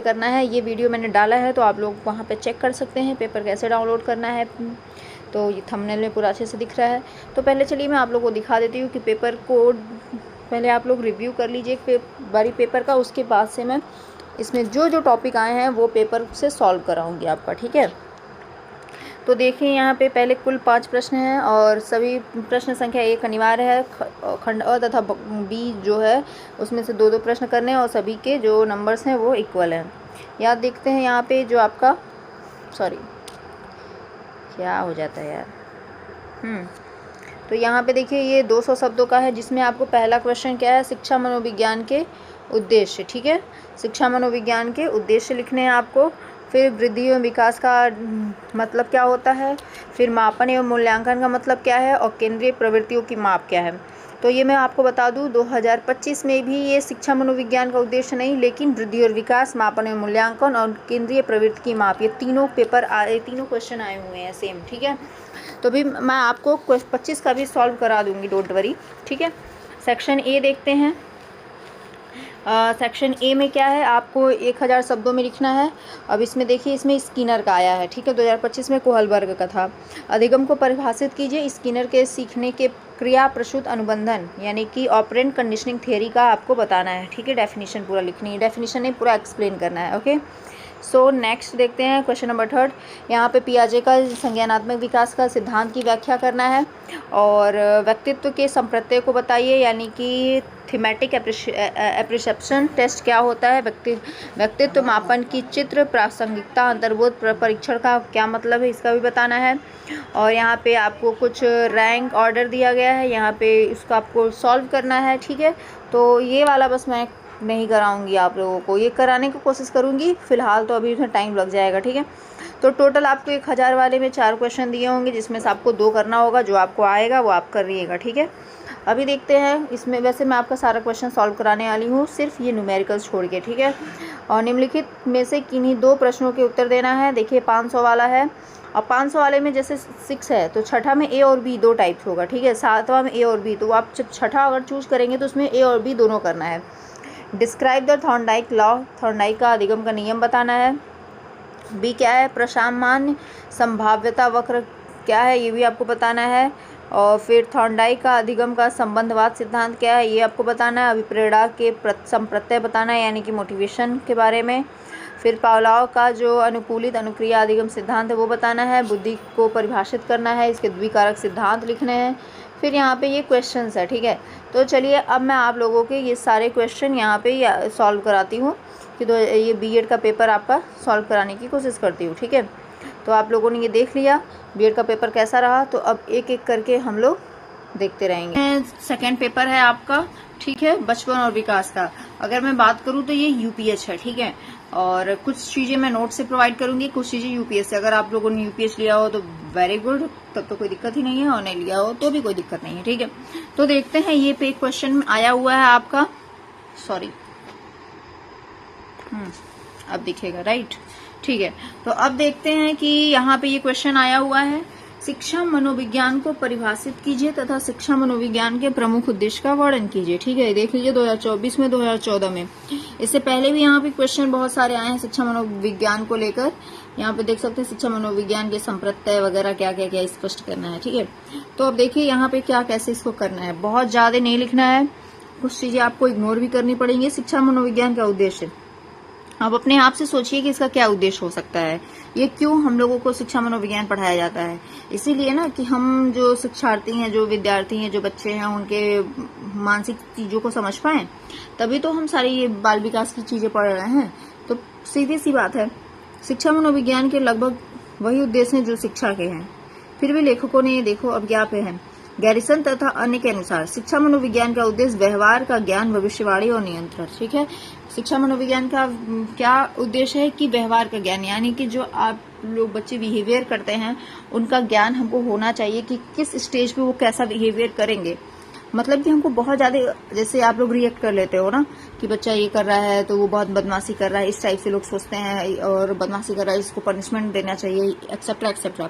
करना है ये वीडियो मैंने डाला है, तो आप लोग वहाँ पे चेक कर सकते हैं पेपर कैसे डाउनलोड करना है। तो ये थंबनेल में पूरा अच्छे से दिख रहा है। तो पहले चलिए मैं आप लोगों को दिखा देती हूँ कि पेपर को पहले आप लोग रिव्यू कर लीजिए बारी पेपर का, उसके बाद से मैं इसमें जो जो टॉपिक आए हैं वो पेपर से सॉल्व कराऊँगी आपका, ठीक है। तो देखिए यहाँ पे पहले कुल 5 प्रश्न हैं और सभी प्रश्न संख्या 1 अनिवार्य है। खंड अ तथा बी जो है उसमें से 2-2 प्रश्न करने हैं और सभी के जो नंबर्स हैं वो इक्वल हैं। याद देखते हैं यहाँ पे जो आपका क्या हो जाता है यार। तो यहाँ पे देखिए ये 200 शब्दों का है, जिसमें आपको पहला क्वेश्चन क्या है, शिक्षा मनोविज्ञान के उद्देश्य, ठीक है। शिक्षा मनोविज्ञान के उद्देश्य लिखने हैं आपको। फिर वृद्धि एवं विकास का मतलब क्या होता है, फिर मापन एवं मूल्यांकन का मतलब क्या है, और केंद्रीय प्रवृत्तियों की माप क्या है। तो ये मैं आपको बता दूं 2025 में भी ये शिक्षा मनोविज्ञान का उद्देश्य नहीं, लेकिन वृद्धि और विकास, मापन एवं मूल्यांकन और केंद्रीय प्रवृत्ति की माप, ये तीनों क्वेश्चन आए हुए हैं सेम, ठीक है। तो भी मैं आपको 25 का भी सॉल्व करा दूंगी, डोंट वरी, ठीक है। सेक्शन ए देखते हैं। सेक्शन ए में क्या है, आपको 1000 शब्दों में लिखना है। अब इसमें देखिए इसमें स्किनर का आया है, ठीक है। 2025 में कोहलबर्ग का था। अधिगम को परिभाषित कीजिए। स्किनर के सीखने के क्रिया प्रसूत अनुबंधन यानी कि ऑपरेंट कंडीशनिंग थियरी का आपको बताना है, ठीक है। डेफिनेशन पूरा लिखनी है, डेफिनेशन नहीं पूरा एक्सप्लेन करना है, ओके। सो नेक्स्ट देखते हैं क्वेश्चन नंबर 3। यहाँ पे पियाजे का संज्ञानात्मक विकास का सिद्धांत की व्याख्या करना है और व्यक्तित्व के संप्रत्यय को बताइए, यानी कि थीमेटिक एप्रिसेप्शन टेस्ट क्या होता है, व्यक्तित्व मापन की चित्र प्रासंगिकता अंतर्बोध परीक्षण का क्या मतलब है, इसका भी बताना है। और यहाँ पे आपको कुछ रैंक ऑर्डर दिया गया है, यहाँ पे इसको आपको सॉल्व करना है, ठीक है। तो ये वाला बस मैं नहीं कराऊंगी आप लोगों को, ये कराने की कोशिश करूंगी फिलहाल, तो अभी इसमें टाइम लग जाएगा, ठीक है। तो टोटल आपको 1000 वाले में 4 क्वेश्चन दिए होंगे, जिसमें से आपको 2 करना होगा, जो आपको आएगा वो आप करिएगा, ठीक है। अभी देखते हैं इसमें, वैसे मैं आपका सारा क्वेश्चन सॉल्व कराने वाली हूँ, सिर्फ ये न्यूमेरिकल्स छोड़ के, ठीक है। और निम्नलिखित में से किन्हीं 2 प्रश्नों के उत्तर देना है। देखिए 500 वाला है, और 500 वाले में जैसे 6 है तो छठा में ए और बी 2 टाइप्स होगा, ठीक है। 7वां में ए और बी, तो आप जब छठा अगर चूज़ करेंगे तो उसमें ए और बी दोनों करना है। Describe the Thorndike law, Thorndike का अधिगम का नियम बताना है। बी क्या है, प्रसामान्य संभाव्यता वक्र क्या है, ये भी आपको बताना है। और फिर थॉर्नडाइक का अधिगम का संबंधवाद सिद्धांत क्या है, ये आपको बताना है। अभिप्रेरणा के संप्रत्यय बताना है, यानी कि मोटिवेशन के बारे में। फिर पावलोव का जो अनुकूलित अनुक्रिया अधिगम सिद्धांत है वो बताना है। बुद्धि को परिभाषित करना है, इसके द्विकारक सिद्धांत लिखने हैं। फिर यहाँ पे ये क्वेश्चंस है, ठीक है। तो चलिए अब मैं आप लोगों के ये सारे क्वेश्चन यहाँ पे सॉल्व कराती हूँ, कि तो ये बीएड का पेपर आपका सॉल्व कराने की कोशिश करती हूँ, ठीक है। तो आप लोगों ने ये देख लिया बीएड का पेपर कैसा रहा, तो अब एक एक करके हम लोग देखते रहेंगे। सेकेंड पेपर है आपका, ठीक है, बचपन और विकास का। अगर मैं बात करूँ तो ये यूपीएच है, ठीक है। और कुछ चीज़ें मैं नोट से प्रोवाइड करूंगी, कुछ चीज़ें यूपीएस से। अगर आप लोगों ने यूपीएच लिया हो तो वेरी गुड, तब तो कोई दिक्कत ही नहीं है, और नहीं लिया हो तो भी कोई दिक्कत नहीं है, ठीक है। तो देखते हैं, ये पे क्वेश्चन आया हुआ है आपका, सॉरी अब दिखेगा, राइट, ठीक है। तो अब देखते हैं कि यहाँ पे ये क्वेश्चन आया हुआ है, शिक्षा मनोविज्ञान को परिभाषित कीजिए तथा शिक्षा मनोविज्ञान के प्रमुख उद्देश्य का वर्णन कीजिए, ठीक है। देख लीजिए 2024 में, 2014 में, इससे पहले भी यहाँ पे क्वेश्चन बहुत सारे आए हैं शिक्षा मनोविज्ञान को लेकर। यहाँ पे देख सकते हैं शिक्षा मनोविज्ञान के संप्रत्यय वगैरह क्या क्या क्या स्पष्ट करना है, ठीक है। तो अब देखिए यहाँ पे क्या कैसे इसको करना है, बहुत ज्यादा नहीं लिखना है, कुछ चीजें आपको इग्नोर भी करनी पड़ेंगी। शिक्षा मनोविज्ञान का उद्देश्य, अब अपने आप से सोचिए कि इसका क्या उद्देश्य हो सकता है, ये क्यों हम लोगों को शिक्षा मनोविज्ञान पढ़ाया जाता है। इसीलिए ना कि हम जो शिक्षार्थी हैं, जो विद्यार्थी हैं, जो बच्चे हैं, उनके मानसिक चीजों को समझ पाएं, तभी तो हम सारी ये बाल विकास की चीजें पढ़ रहे हैं। तो सीधी सी बात है, शिक्षा मनोविज्ञान के लगभग वही उद्देश्य हैं जो शिक्षा के हैं। फिर भी लेखकों ने ये देखो अब क्या पे है, गैरिसन तथा अन्य के अनुसार शिक्षा मनोविज्ञान का उद्देश्य व्यवहार का ज्ञान, भविष्यवाणी और नियंत्रण, ठीक है। शिक्षा मनोविज्ञान का क्या उद्देश्य है कि व्यवहार का ज्ञान, यानी कि जो आप लोग बच्चे बिहेवियर करते हैं उनका ज्ञान हमको होना चाहिए कि किस स्टेज पे वो कैसा बिहेवियर करेंगे। मतलब कि हमको बहुत ज्यादा, जैसे आप लोग रिएक्ट कर लेते हो ना कि बच्चा ये कर रहा है तो वो बहुत बदमाशी कर रहा है, इस टाइप से लोग सोचते हैं, और बदमाशी कर रहा है इसको पनिशमेंट देना चाहिए, एक्सेट्रा एक्सेट्रा।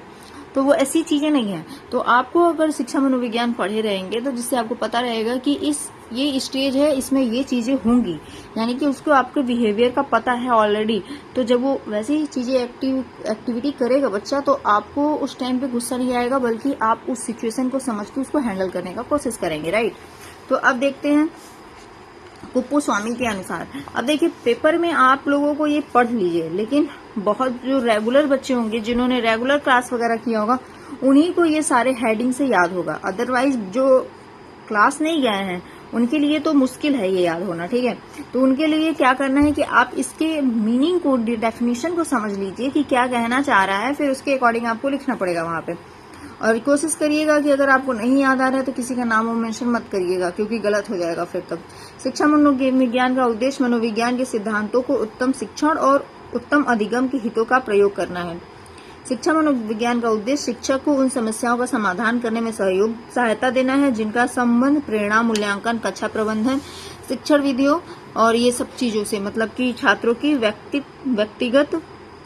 तो वो ऐसी चीजें नहीं है। तो आपको अगर शिक्षा मनोविज्ञान पढ़े रहेंगे तो जिससे आपको पता रहेगा कि ये स्टेज है, इसमें ये चीजें होंगी, यानी कि उसको आपके बिहेवियर का पता है ऑलरेडी। तो जब वो वैसी ही चीजें एक्टिविटी करेगा बच्चा, तो आपको उस टाइम पे गुस्सा नहीं आएगा, बल्कि आप उस सिचुएशन को समझ के उसको हैंडल करने का कोशिश करेंगे, राइट। तो अब देखते हैं कुप्पूस्वामी के अनुसार। अब देखिए पेपर में आप लोगों को ये पढ़ लीजिए, लेकिन बहुत जो रेगुलर बच्चे होंगे, जिन्होंने रेगुलर क्लास वगैरह किया होगा, उन्हीं को ये सारे हेडिंग से याद होगा। अदरवाइज जो क्लास नहीं गए हैं उनके लिए तो मुश्किल है ये याद होना, ठीक है। तो उनके लिए क्या करना है कि आप इसके मीनिंग को, डेफिनेशन को समझ लीजिए कि क्या कहना चाह रहा है, फिर उसके अकॉर्डिंग आपको लिखना पड़ेगा वहां पे। और कोशिश करिएगा कि अगर आपको नहीं याद आ रहा है तो किसी का नाम मेंशन मत करिएगा, क्योंकि गलत हो जाएगा फिर तब। शिक्षा मनोविज्ञान का उद्देश्य मनोविज्ञान के सिद्धांतों को उत्तम शिक्षण और उत्तम अधिगम के हितों का प्रयोग करना है। शिक्षा मनोविज्ञान का उद्देश्य शिक्षक को उन समस्याओं का समाधान करने में सहायता देना है जिनका संबंध प्रेरणा, मूल्यांकन, कक्षा प्रबंधन, शिक्षण विधियों और ये सब चीजों से, मतलब कि छात्रों की व्यक्तिगत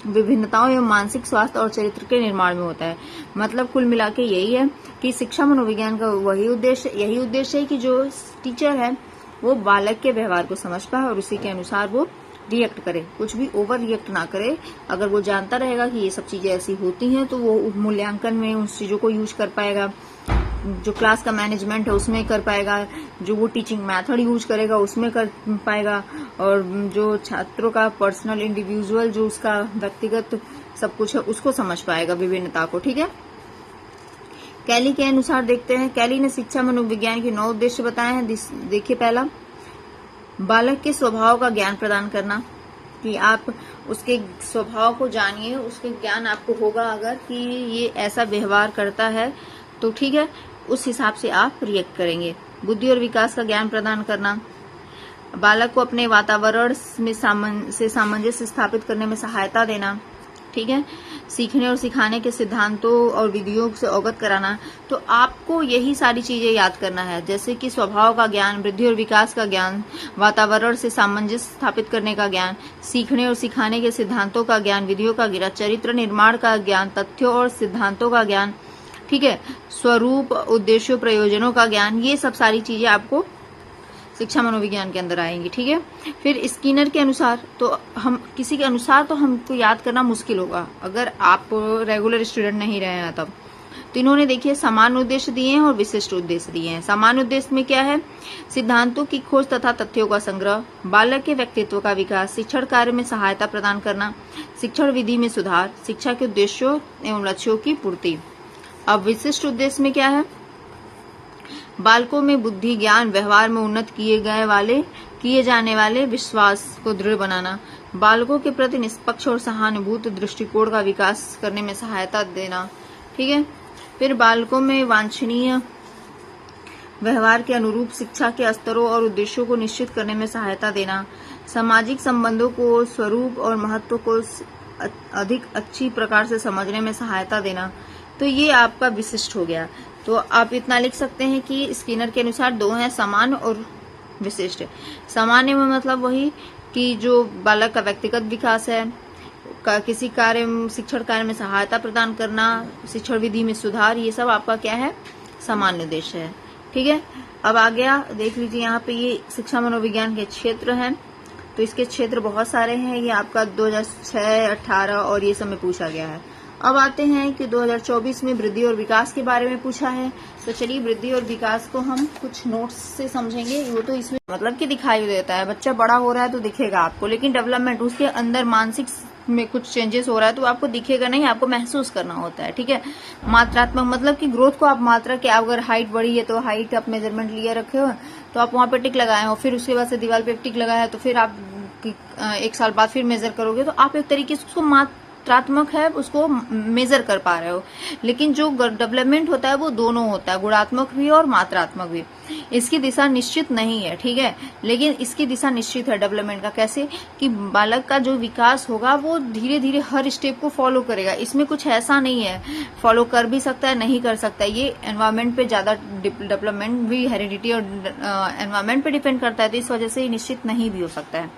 विभिन्नताओं एवं मानसिक स्वास्थ्य और चरित्र के निर्माण में होता है। मतलब कुल मिला के यही है कि शिक्षा मनोविज्ञान का यही उद्देश्य है कि जो टीचर है वो बालक के व्यवहार को समझ पाए और उसी के अनुसार वो रिएक्ट करे, कुछ भी ओवर रिएक्ट ना करे। अगर वो जानता रहेगा कि ये सब चीजें ऐसी होती हैं तो वो मूल्यांकन में उन चीजों को यूज कर पाएगा, जो क्लास का मैनेजमेंट है उसमें कर पाएगा, जो वो टीचिंग मेथड यूज करेगा उसमें कर पाएगा, और जो छात्रों का पर्सनल इंडिविजुअल जो उसका व्यक्तिगत सब कुछ है उसको समझ पाएगा, विभिन्नता को, ठीक है। कैली के अनुसार देखते हैं। कैली ने शिक्षा मनोविज्ञान के 9 उद्देश्य बताए हैं। देखिए पहला, बालक के स्वभाव का ज्ञान प्रदान करना, कि आप उसके स्वभाव को जानिए, उसके ज्ञान आपको होगा अगर कि ये ऐसा व्यवहार करता है तो ठीक है, उस हिसाब से आप रिएक्ट करेंगे। बुद्धि और विकास का ज्ञान प्रदान करना, बालक को अपने वातावरण में सामंजस्य स्थापित करने में सहायता देना, ठीक है। सीखने और सिखाने के सिद्धांतों और विधियों से अवगत कराना। तो आपको यही सारी चीजें याद करना है, जैसे कि स्वभाव का ज्ञान, वृद्धि और विकास का ज्ञान, वातावरण से सामंजस्य स्थापित करने का ज्ञान, सीखने और सिखाने के सिद्धांतों का ज्ञान, विधियों का ज्ञान, चरित्र निर्माण का ज्ञान, तथ्यों और सिद्धांतों का ज्ञान, ठीक है, स्वरूप, उद्देश्यों, प्रयोजनों का ज्ञान। ये सब सारी चीजें आपको शिक्षा मनोविज्ञान के अंदर आएंगी, ठीक है। फिर स्किनर के अनुसार, तो हम किसी के अनुसार तो हमको याद करना मुश्किल होगा अगर आप रेगुलर स्टूडेंट नहीं रहे हैं तब। तो इन्होंने देखिए सामान्य उद्देश्य दिए हैं और विशिष्ट उद्देश्य दिए हैं। सामान्य उद्देश्य में क्या है? सिद्धांतों की खोज तथा तथ्यों का संग्रह, बालक के व्यक्तित्व का विकास, शिक्षण कार्य में सहायता प्रदान करना, शिक्षण विधि में सुधार, शिक्षा के उद्देश्यों एवं लक्ष्यों की पूर्ति। अब विशिष्ट उद्देश्य में क्या है? बालकों में बुद्धि, ज्ञान, व्यवहार में उन्नत किए जाने वाले विश्वास को दृढ़ बनाना, बालकों के प्रति निष्पक्ष और सहानुभूत दृष्टिकोण का विकास करने में सहायता देना, ठीक है। फिर बालकों में वांछनीय व्यवहार के अनुरूप शिक्षा के स्तरों और उद्देश्यों को निश्चित करने में सहायता देना, सामाजिक संबंधों को स्वरूप और महत्व को अधिक अच्छी प्रकार से समझने में सहायता देना। तो ये आपका विशिष्ट हो गया। तो आप इतना लिख सकते हैं कि स्किनर के अनुसार दो हैं, सामान्य और विशिष्ट। सामान्य में मतलब वही कि जो बालक का व्यक्तिगत विकास है, किसी कार्य शिक्षण कार्य में सहायता प्रदान करना, शिक्षण विधि में सुधार, ये सब आपका क्या है? सामान्य उद्देश्य है, ठीक है। अब आ गया, देख लीजिए यहाँ पे ये शिक्षा मनोविज्ञान के क्षेत्र हैं। तो इसके क्षेत्र बहुत सारे हैं, ये आपका 2006, 18 और ये सब में पूछा गया है। अब आते हैं कि 2024 में वृद्धि और विकास के बारे में पूछा है। तो चलिए वृद्धि और विकास को हम कुछ नोट्स से समझेंगे। वो तो इसमें मतलब कि दिखाई देता है, बच्चा बड़ा हो रहा है तो दिखेगा आपको, लेकिन डेवलपमेंट उसके अंदर मानसिक में कुछ चेंजेस हो रहा है तो आपको दिखेगा नहीं, आपको महसूस करना होता है, ठीक है। मात्रात्मक मतलब कि ग्रोथ को आप मात्रा के, अगर हाइट बढ़ी है तो हाइट आप मेजरमेंट लिए रखे हो तो आप वहां पे टिक लगाए हो, फिर उसके बाद से दीवार पे टिक लगाया है तो फिर आप 1 साल बाद फिर मेजर करोगे, तो आप एक तरीके से उसको मात्रात्मक है उसको मेजर कर पा रहे हो। लेकिन जो डेवलपमेंट होता है वो दोनों होता है, गुणात्मक भी और मात्रात्मक भी। इसकी दिशा निश्चित नहीं है, ठीक है, लेकिन इसकी दिशा निश्चित है डेवलपमेंट का। कैसे कि बालक का जो विकास होगा वो धीरे धीरे हर स्टेप को फॉलो करेगा। इसमें कुछ ऐसा नहीं है फॉलो कर भी सकता है, नहीं कर सकता है। ये एनवायरमेंट पे ज्यादा, डेवलपमेंट भी हेरिडिटी और एनवायरमेंट पे डिपेंड करता है, तो इस वजह से ये निश्चित नहीं भी हो सकता है।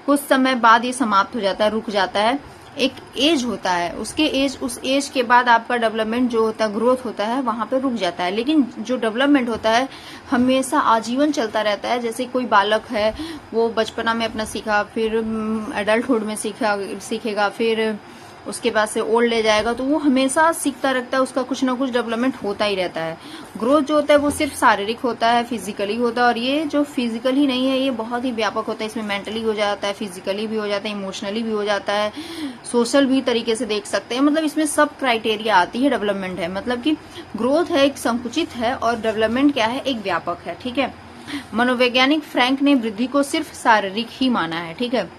कुछ समय बाद ये समाप्त हो जाता है, रुक जाता है। एक एज होता है, उस एज के बाद आपका डेवलपमेंट जो होता है, ग्रोथ होता है, वहां पे रुक जाता है। लेकिन जो डेवलपमेंट होता है हमेशा आजीवन चलता रहता है। जैसे कोई बालक है, वो बचपना में अपना सीखा, फिर एडल्टहुड में सीखेगा, फिर उसके बाद से ओल्ड ले जाएगा, तो वो हमेशा सीखता रहता है, उसका कुछ ना कुछ डेवलपमेंट होता ही रहता है। ग्रोथ जो होता है वो सिर्फ शारीरिक होता है, फिजिकली होता है, और ये जो फिजिकल ही नहीं है, ये बहुत ही व्यापक होता है। इसमें मेंटली हो जाता है, फिजिकली भी हो जाता है, इमोशनली भी हो जाता है, सोशल भी तरीके से देख सकते हैं। मतलब इसमें सब क्राइटेरिया आती है। डेवलपमेंट है मतलब कि ग्रोथ है एक संकुचित है, और डेवलपमेंट क्या है, एक व्यापक है। ठीक है, मनोवैज्ञानिक फ्रैंक ने वृद्धि को सिर्फ शारीरिक ही माना है। ठीक है,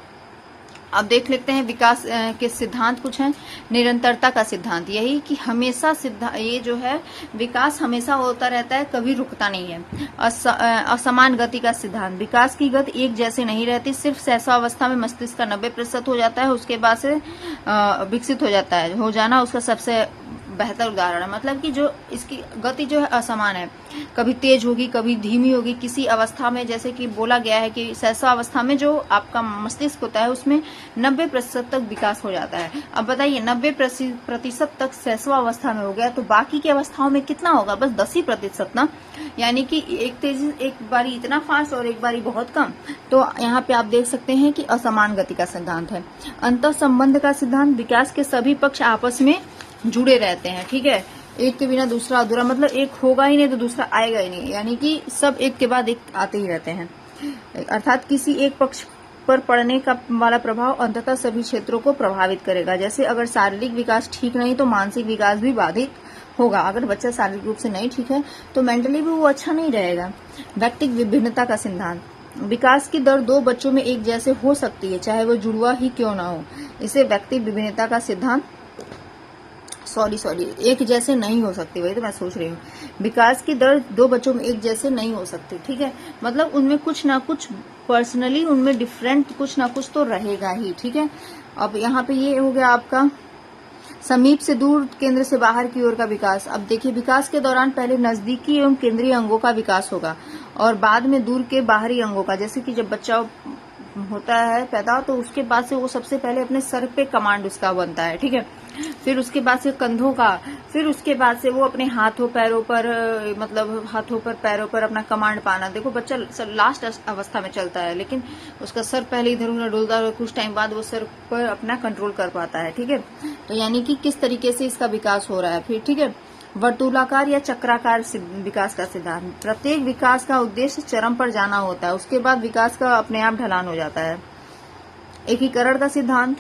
अब देख लेते हैं विकास के सिद्धांत कुछ हैं। निरंतरता का सिद्धांत, यही कि हमेशा ये जो है विकास हमेशा होता रहता है, कभी रुकता नहीं है। असमान गति का सिद्धांत, विकास की गति एक जैसे नहीं रहती, सिर्फ शैशवावस्था में मस्तिष्क का 90% हो जाता है, उसके बाद से विकसित हो जाता है, हो जाना उसका सबसे बेहतर उदाहरण है। मतलब कि जो इसकी गति जो है असमान है, कभी तेज होगी, कभी धीमी होगी। किसी अवस्था में, जैसे कि बोला गया है कि शैशवावस्था में जो आपका मस्तिष्क होता है उसमें 90% तक विकास हो जाता है। अब बताइए 90% तक शैशवावस्था में हो गया, तो बाकी की अवस्थाओं में कितना होगा, बस 10% ना। यानी कि एक बारी इतना फास्ट और एक बारी बहुत कम। तो यहाँ पे आप देख सकते हैं कि असमान गति का सिद्धांत है। अंतर संबंध का सिद्धांत, विकास के सभी पक्ष आपस में जुड़े रहते हैं। ठीक है, एक के बिना दूसरा अधूरा, मतलब एक होगा ही नहीं तो दूसरा आएगा ही नहीं, यानी कि सब एक के बाद एक आते ही रहते हैं। अर्थात किसी एक पक्ष पर पड़ने का वाला प्रभाव अंततः सभी क्षेत्रों को प्रभावित करेगा। जैसे अगर शारीरिक विकास ठीक नहीं तो मानसिक विकास भी बाधित होगा। अगर बच्चा शारीरिक रूप से नहीं ठीक है तो मेंटली भी वो अच्छा नहीं रहेगा। व्यक्तिगत विभिन्नता का सिद्धांत, विकास की दर दो बच्चों में एक जैसे हो सकती है, चाहे वो जुड़वा ही क्यों ना हो। इसे व्यक्तिगत विभिन्नता का सिद्धांत एक जैसे नहीं हो सकती, वही तो मैं सोच रही हूँ। विकास की दर दो बच्चों में एक जैसे नहीं हो सकती। ठीक है, मतलब उनमें कुछ ना कुछ पर्सनली उनमें डिफरेंट कुछ ना कुछ तो रहेगा ही। ठीक है, अब यहाँ पे ये हो गया आपका समीप से दूर, केंद्र से बाहर की ओर का विकास। अब देखिए, विकास के दौरान पहले नजदीकी एवं केंद्रीय अंगों का विकास होगा और बाद में दूर के बाहरी अंगों का। जैसे कि जब बच्चा होता है पैदा, तो उसके बाद से वो सबसे पहले अपने सर पे कमांड उसका बनता है। ठीक है, फिर उसके बाद से कंधों का, फिर उसके बाद से वो अपने हाथों पैरों पर, मतलब हाथों पर पैरों पर अपना कमांड पाना। देखो बच्चा लास्ट अवस्था में चलता है, लेकिन उसका सर पहले इधर उधर डोलता है, कुछ टाइम बाद वो सर पर अपना कंट्रोल कर पाता है। ठीक है, तो यानी कि किस तरीके से इसका विकास हो रहा है। फिर ठीक है, वर्तुलाकार या चक्राकार विकास का सिद्धांत, प्रत्येक विकास का उद्देश्य चरम पर जाना होता है, उसके बाद विकास का अपने आप ढलान हो जाता है। एकीकरण का सिद्धांत,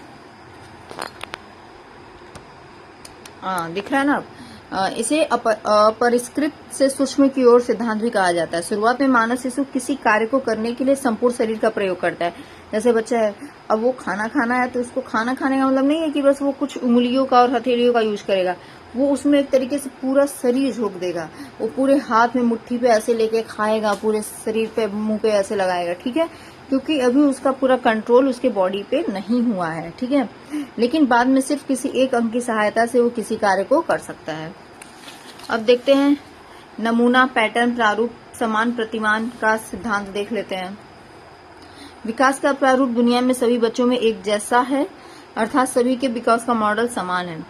दिख रहा है ना। इसे अपरिष्कृत से सूक्ष्म की ओर सिद्धांत भी कहा जाता है। शुरुआत में मानव शिशु किसी कार्य को करने के लिए संपूर्ण शरीर का प्रयोग करता है। जैसे बच्चा है, अब वो खाना खाना है तो उसको खाना खाने का मतलब नहीं है कि बस वो कुछ उंगलियों का और हथेलियों का यूज करेगा। वो उसमें एक तरीके से पूरा शरीर झोंक देगा, वो पूरे हाथ में मुट्ठी पे ऐसे लेके खाएगा, पूरे शरीर पे मुंह पे ऐसे लगाएगा। ठीक है, क्योंकि अभी उसका पूरा कंट्रोल उसके बॉडी पे नहीं हुआ है। ठीक है, लेकिन बाद में सिर्फ किसी एक अंग की सहायता से वो किसी कार्य को कर सकता है। अब देखते हैं नमूना, पैटर्न, प्रारूप, समान प्रतिमान का सिद्धांत देख लेते हैं। विकास का प्रारूप दुनिया में सभी बच्चों में एक जैसा है, अर्थात सभी के विकास का मॉडल समान है।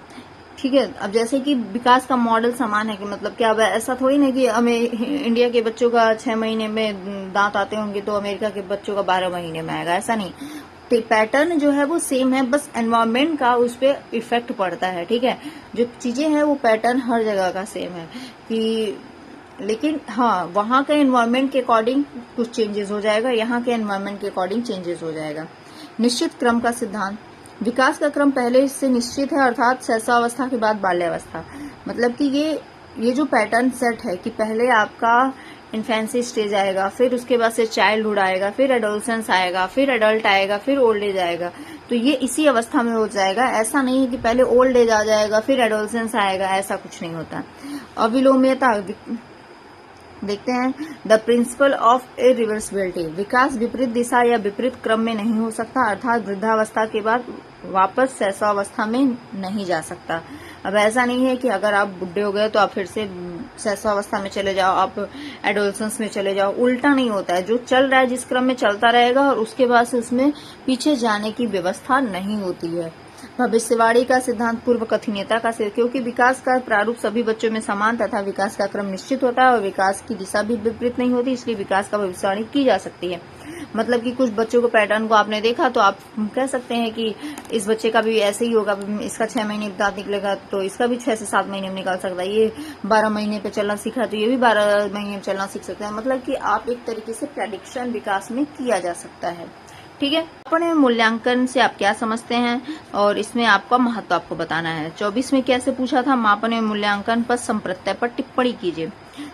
ठीक है, अब जैसे कि विकास का मॉडल समान है कि मतलब क्या, अब ऐसा थोड़ी ना कि हमें इंडिया के बच्चों का 6 महीने में दांत आते होंगे तो अमेरिका के बच्चों का 12 महीने में आएगा, ऐसा नहीं। पैटर्न जो है वो सेम है, बस एनवायरमेंट का उस पर इफेक्ट पड़ता है। ठीक है, जो चीजें हैं वो पैटर्न हर जगह का सेम है कि, लेकिन हाँ वहाँ के एनवायरमेंट के अकॉर्डिंग कुछ चेंजेस हो जाएगा, यहाँ के एनवायरमेंट के अकॉर्डिंग चेंजेस हो जाएगा। निश्चित क्रम का सिद्धांत, विकास का क्रम पहले से निश्चित है, अर्थात शैशवावस्था के बाद बाल्यावस्था। मतलब कि ये जो पैटर्न सेट है कि पहले आपका इन्फेंसी स्टेज आएगा, फिर उसके बाद से चाइल्डहुड आएगा, फिर एडोलसेंस आएगा, फिर एडल्ट आएगा, फिर ओल्ड एज आएगा, तो ये इसी अवस्था में हो जाएगा। ऐसा नहीं है कि पहले ओल्ड एज आ जाएगा फिर एडोलसेंस आएगा, ऐसा कुछ नहीं होता। अविलोम्यता देखते हैं, द प्रिंसिपल ऑफ इरिवर्सिबिलिटी, विकास विपरीत दिशा या विपरीत क्रम में नहीं हो सकता, अर्थात वृद्धावस्था के बाद वापस शैशवावस्था में नहीं जा सकता। अब ऐसा नहीं है कि अगर आप बुढ़े हो गए तो आप फिर से शैशवावस्था में चले जाओ, आप एडोलसेंस में चले जाओ, उल्टा नहीं होता है। जो चल रहा है जिस क्रम में चलता रहेगा और उसके बाद से उसमें पीछे जाने की व्यवस्था नहीं होती है। भविष्यवाणी का सिद्धांत पूर्व कथनीयता का सिद्धांत, क्योंकि विकास का प्रारूप सभी बच्चों में समान तथा विकास का क्रम निश्चित होता है और विकास की दिशा भी विपरीत नहीं होती, इसलिए विकास का भविष्यवाणी की जा सकती है। मतलब कि कुछ बच्चों को पैटर्न को आपने देखा तो आप कह सकते हैं कि इस बच्चे का भी ऐसे ही होगा, इसका 6 महीने दांत निकलेगा तो इसका भी 6 से 7 महीने में निकाल सकता है, ये 12 महीने पे चलना सीखा तो ये भी 12 महीने में चलना सीख सकता है। मतलब कि आप एक तरीके से प्रेडिक्शन विकास में किया जा सकता है। ठीक है, अपने मूल्यांकन से आप क्या समझते हैं और इसमें आपका महत्व आपको बताना है। 24 में कैसे पूछा था, मापन एवं मूल्यांकन पर संप्रत्यय पर टिप्पणी कीजिए।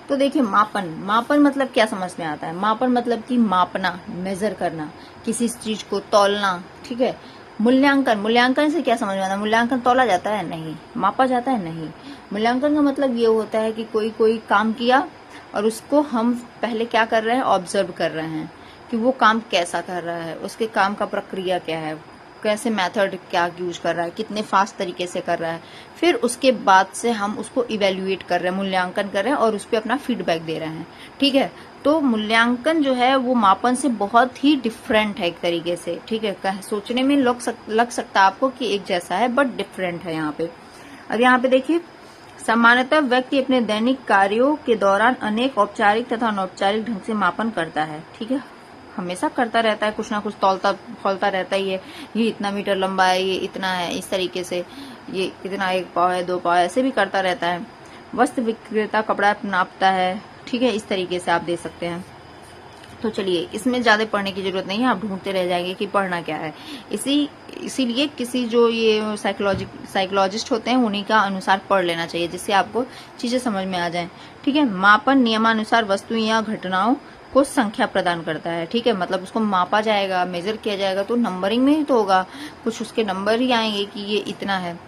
तो देखिए, मापन मतलब क्या समझ में आता है। मापन मतलब कि मापना, मेजर करना, किसी चीज को तौलना। ठीक है, मूल्यांकन से क्या समझ में आता है। मूल्यांकन तौला जाता है नहीं, मापा जाता है नहीं। मूल्यांकन का मतलब ये होता है कि कोई काम किया और उसको हम पहले क्या कर रहे हैं, ऑब्जर्व कर रहे हैं कि वो काम कैसा कर रहा है, उसके काम का प्रक्रिया क्या है, कैसे मेथड क्या यूज कर रहा है, कितने फास्ट तरीके से कर रहा है। फिर उसके बाद से हम उसको इवेल्युएट कर रहे हैं, मूल्यांकन कर रहे हैं और उस पर अपना फीडबैक दे रहे हैं। ठीक है, तो मूल्यांकन जो है वो मापन से बहुत ही डिफरेंट है एक तरीके से। ठीक है, सोचने में लग सकता है आपको कि एक जैसा है, बट डिफरेंट है यहाँ पे। अब यहाँ पे देखिए, सामान्यतः व्यक्ति अपने दैनिक कार्यों के दौरान अनेक औपचारिक तथा अनौपचारिक ढंग से मापन करता है। ठीक है, हमेशा करता रहता है, कुछ ना कुछ तौलता फौलता रहता ही है। ये इतना मीटर लंबा है, ये इतना है, इस तरीके से ये इतना 1 पाव है, 2 पाव, ऐसे भी करता रहता है। वस्त्र विक्रेता कपड़ा नापता है। ठीक है, इस तरीके से आप दे सकते हैं। तो चलिए, इसमें ज्यादा पढ़ने की जरूरत नहीं है, आप ढूंढते रह जाएंगे कि पढ़ना क्या है। इसीलिए किसी जो ये साइकोलॉजिस्ट होते हैं उन्हीं का अनुसार पढ़ लेना चाहिए, जिससे आपको चीजें समझ में आ जाएं। ठीक है, मापन नियमानुसार वस्तु या घटनाओं को संख्या प्रदान करता है। ठीक है, मतलब उसको मापा जाएगा, मेजर किया जाएगा तो नंबरिंग में ही तो होगा, कुछ उसके नंबर ही आएंगे कि ये इतना है।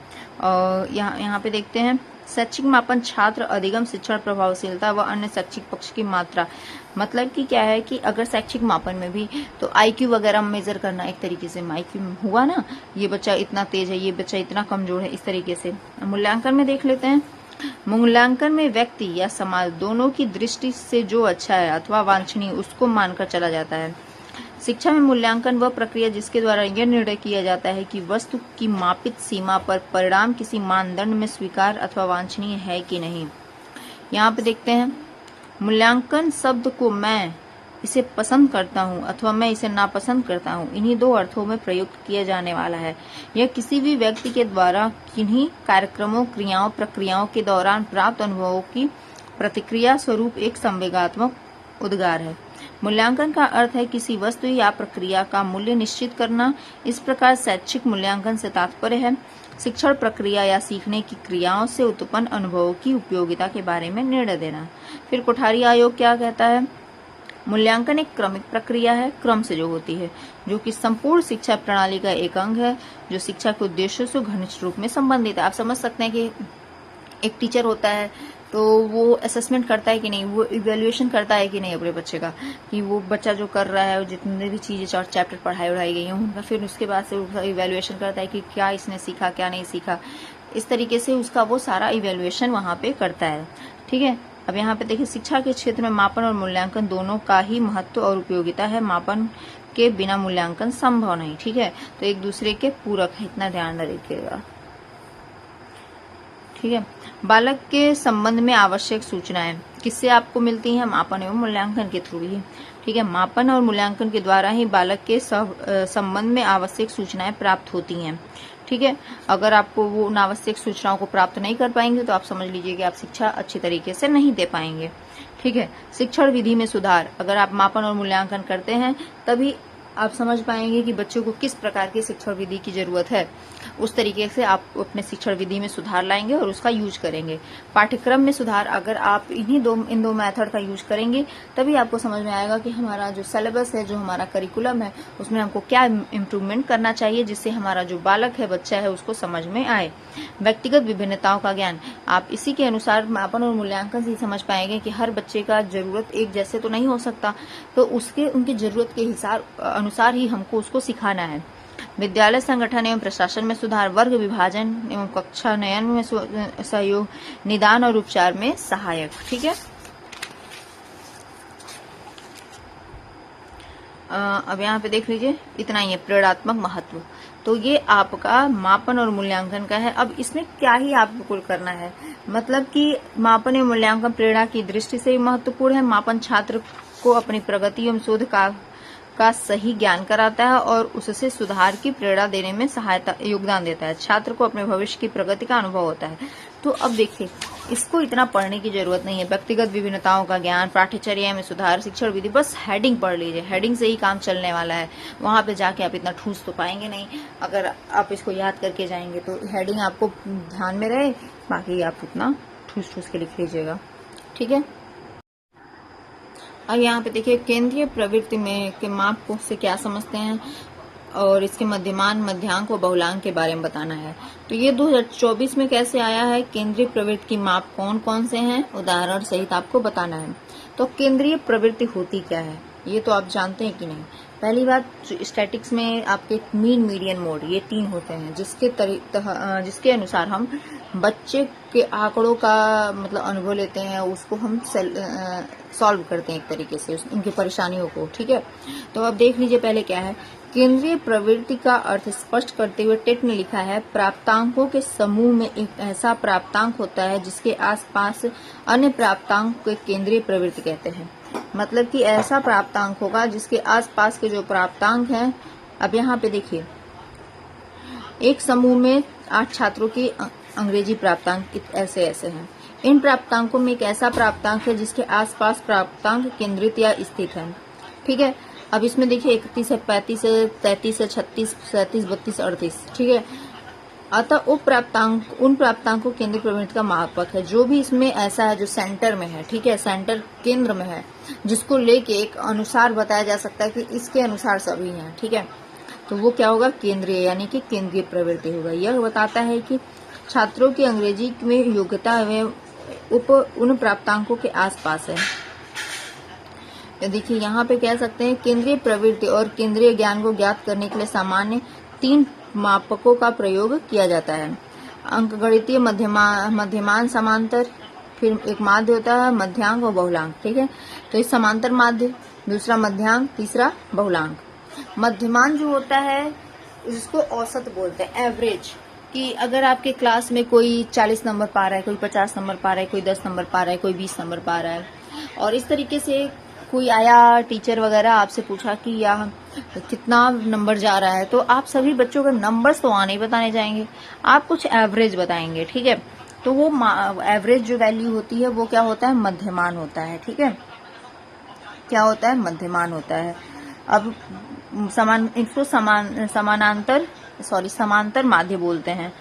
और यहाँ पे देखते हैं, शैक्षिक मापन छात्र अधिगम, शिक्षण प्रभावशीलता व अन्य शैक्षिक पक्ष की मात्रा। मतलब कि क्या है कि अगर शैक्षिक मापन में भी तो आईक्यू वगैरह मेजर करना, एक तरीके से आईक्यू हुआ ना, ये बच्चा इतना तेज है, ये बच्चा इतना कमजोर है, इस तरीके से। मूल्यांकन में देख लेते हैं। मूल्यांकन में व्यक्ति या समाज दोनों की दृष्टि से जो अच्छा है अथवा वांछनीय उसको मानकर चला जाता है। शिक्षा में मूल्यांकन वह प्रक्रिया जिसके द्वारा यह निर्णय किया जाता है कि वस्तु की मापित सीमा पर परिणाम किसी मानदंड में स्वीकार अथवा वांछनीय है कि नहीं। यहाँ पे देखते हैं, मूल्यांकन शब्द को मैं इसे पसंद करता हूँ अथवा मैं इसे नापसंद करता हूँ, इन्हीं 2 अर्थों में प्रयुक्त किया जाने वाला है। यह किसी भी व्यक्ति के द्वारा किन्हीं कार्यक्रमों, क्रियाओं, प्रक्रियाओं के दौरान प्राप्त अनुभवों की प्रतिक्रिया स्वरूप एक संवेगात्मक उद्गार है। मूल्यांकन का अर्थ है किसी वस्तु या प्रक्रिया का मूल्य निश्चित करना। इस प्रकार शैक्षिक मूल्यांकन से तात्पर्य है शिक्षण प्रक्रिया या सीखने की क्रियाओं से उत्पन्न अनुभवों की उपयोगिता के बारे में निर्णय देना। फिर कोठारी आयोग क्या कहता है, मूल्यांकन एक क्रमिक प्रक्रिया है, क्रम से जो होती है, जो कि संपूर्ण शिक्षा प्रणाली का एक अंग है, जो शिक्षा के उद्देश्यों से घनिष्ठ रूप में संबंधित है। आप समझ सकते हैं कि एक टीचर होता है तो वो असेसमेंट करता है कि नहीं, वो इवेल्युएशन करता है कि नहीं अपने बच्चे का, कि वो बच्चा जो कर रहा है, जितने भी चीजें चैप्टर उड़ाई गई हैं उनका, फिर उसके बाद से इवेल्युएशन करता है कि क्या इसने सीखा, क्या नहीं सीखा। इस तरीके से उसका वो सारा इवेल्युएशन वहां पे करता है। ठीक है, अब यहाँ पे देखिए, शिक्षा के क्षेत्र में मापन और मूल्यांकन दोनों का ही महत्व और उपयोगिता है। मापन के बिना मूल्यांकन संभव नहीं। ठीक है, तो एक दूसरे के पूरक है, इतना ध्यान रखिएगा। ठीक है, बालक के संबंध में आवश्यक सूचनाएं किससे आपको मिलती हैं, मापन एवं मूल्यांकन के थ्रू ही। ठीक है, मापन और मूल्यांकन के द्वारा ही बालक के संबंध में आवश्यक सूचनाएं प्राप्त होती हैं। ठीक है, अगर आपको वो उन आवश्यक सूचनाओं को प्राप्त नहीं कर पाएंगे तो आप समझ लीजिए कि आप शिक्षा अच्छी तरीके से नहीं दे पाएंगे। ठीक है, शिक्षण विधि में सुधार, अगर आप मापन और मूल्यांकन करते हैं तभी आप समझ पाएंगे कि बच्चों को किस प्रकार की शिक्षण विधि की जरूरत है। उस तरीके से आप अपने शिक्षण विधि में सुधार लाएंगे और उसका यूज करेंगे। पाठ्यक्रम में सुधार, अगर आप इन दो मेथड का यूज करेंगे तभी आपको समझ में आएगा कि हमारा जो सिलेबस है, जो हमारा करिकुलम है, उसमें हमको क्या इम्प्रूवमेंट करना चाहिए, जिससे हमारा जो बालक है, बच्चा है, उसको समझ में आए। व्यक्तिगत विभिन्नताओं का ज्ञान, आप इसी के अनुसार मापन और मूल्यांकन से समझ पाएंगे कि हर बच्चे का जरूरत एक जैसे तो नहीं हो सकता, तो उनकी जरूरत के अनुसार ही हमको उसको सिखाना है। विद्यालय संगठन एवं प्रशासन में सुधार, वर्ग विभाजन एवं कक्षा नयन में सहयोग, निदान और उपचार में सहायक। ठीक है, अब यहाँ पे देख लीजिए, इतना ही है। प्रेरणात्मक महत्व, तो ये आपका मापन और मूल्यांकन का है। अब इसमें क्या ही आपको कुल करना है, मतलब कि मापन एवं मूल्यांकन प्रेरणा की दृष्टि से महत्वपूर्ण है। मापन छात्र को अपनी प्रगति एवं शोध का सही ज्ञान कराता है और उससे सुधार की प्रेरणा देने में सहायता योगदान देता है। छात्र को अपने भविष्य की प्रगति का अनुभव होता है। तो अब देखिए, इसको इतना पढ़ने की जरूरत नहीं है। व्यक्तिगत विभिन्नताओं का ज्ञान, पाठ्यचर्या में सुधार, शिक्षण विधि, बस हेडिंग पढ़ लीजिए। हेडिंग से ही काम चलने वाला है। वहां पे जाके आप इतना ठूस तो पाएंगे नहीं। अगर आप इसको याद करके जाएंगे तो हेडिंग आपको ध्यान में रहे, बाकी आप उतना ठूस ठूस के लिख लीजिएगा, ठीक है। अब यहाँ पे देखिए, केंद्रीय प्रवृत्ति में के माप को से क्या समझते हैं और इसके मध्यमान, मध्यांक और बहुलांक के बारे में बताना है। तो ये 2024 में कैसे आया है, केंद्रीय प्रवृत्ति की माप कौन कौन से हैं, उदाहरण सहित आपको बताना है। तो केंद्रीय प्रवृत्ति होती क्या है, ये तो आप जानते हैं कि नहीं। पहली बात, स्टैटिक्स में आपके मीन, मीडियन, मोड, ये 3 होते हैं, जिसके अनुसार हम बच्चे के आंकड़ों का मतलब अनुभव लेते हैं, उसको हम सॉल्व करते हैं एक तरीके से उनकी परेशानियों को, ठीक है। तो अब देख लीजिए पहले क्या है। केंद्रीय प्रवृत्ति का अर्थ स्पष्ट करते हुए टेट ने लिखा है, प्राप्तांकों के समूह में एक ऐसा प्राप्तांक होता है जिसके आसपास अन्य प्राप्तांक को केंद्रीय प्रवृत्ति कहते हैं। मतलब कि ऐसा प्राप्तांक होगा जिसके आसपास के जो प्राप्तांक हैं। अब यहाँ पे देखिए, एक समूह में 8 छात्रों की अंग्रेजी प्राप्तांक ऐसे ऐसे हैं। इन प्राप्तांकों में एक ऐसा प्राप्तांक है जिसके आसपास प्राप्तांक केंद्रित या स्थित है, ठीक है। अब इसमें देखिए 31 है, 35 है, 33 है, 36, 37, 32, 38, ठीक है। अतः उन प्राप्तांकों केंद्रीय प्रवृत्ति का मापक है। जो भी इसमें ऐसा है जो सेंटर में है, ठीक है, सेंटर केंद्र में है, जिसको लेके एक अनुसार बताया जा सकता है कि इसके अनुसार सभी हैं, ठीक है। तो वो क्या होगा, केंद्रीय, यानी कि केंद्रीय प्रवृत्ति होगा। यह बताता है कि छात्रों की अंग्रेजी में योग्यता में उन प्राप्तांकों के आसपास है। देखिए यहाँ पे कह सकते हैं, केंद्रीय प्रवृत्ति और केंद्रीय ज्ञान को ज्ञात करने के लिए सामान्य 3 मापकों का प्रयोग किया जाता है। अंकगणितीय, मध्यमान, समांतर, फिर एक माध्य होता है, मध्यांक और बहुलांक, ठीक है। तो इस समांतर माध्य, दूसरा मध्यांक, तीसरा बहुलांक। मध्यमान जो होता है इसको औसत बोलते हैं, एवरेज, कि अगर आपके क्लास में कोई 40 नंबर पा रहा है, कोई 50 नंबर पा रहा है, कोई 10 नंबर पा रहा है, कोई 20 नंबर पा रहा है, और इस तरीके से कोई आया टीचर वगैरह आपसे पूछा कि यह कितना नंबर जा रहा है, तो आप सभी बच्चों का नंबर्स तो नहीं बताने जाएंगे, आप कुछ एवरेज बताएंगे, ठीक है। तो वो एवरेज जो वैल्यू होती है वो क्या होता है, मध्यमान होता है, ठीक है। क्या होता है, मध्यमान होता है। अब इसको समांतर माध्य बोलते हैं,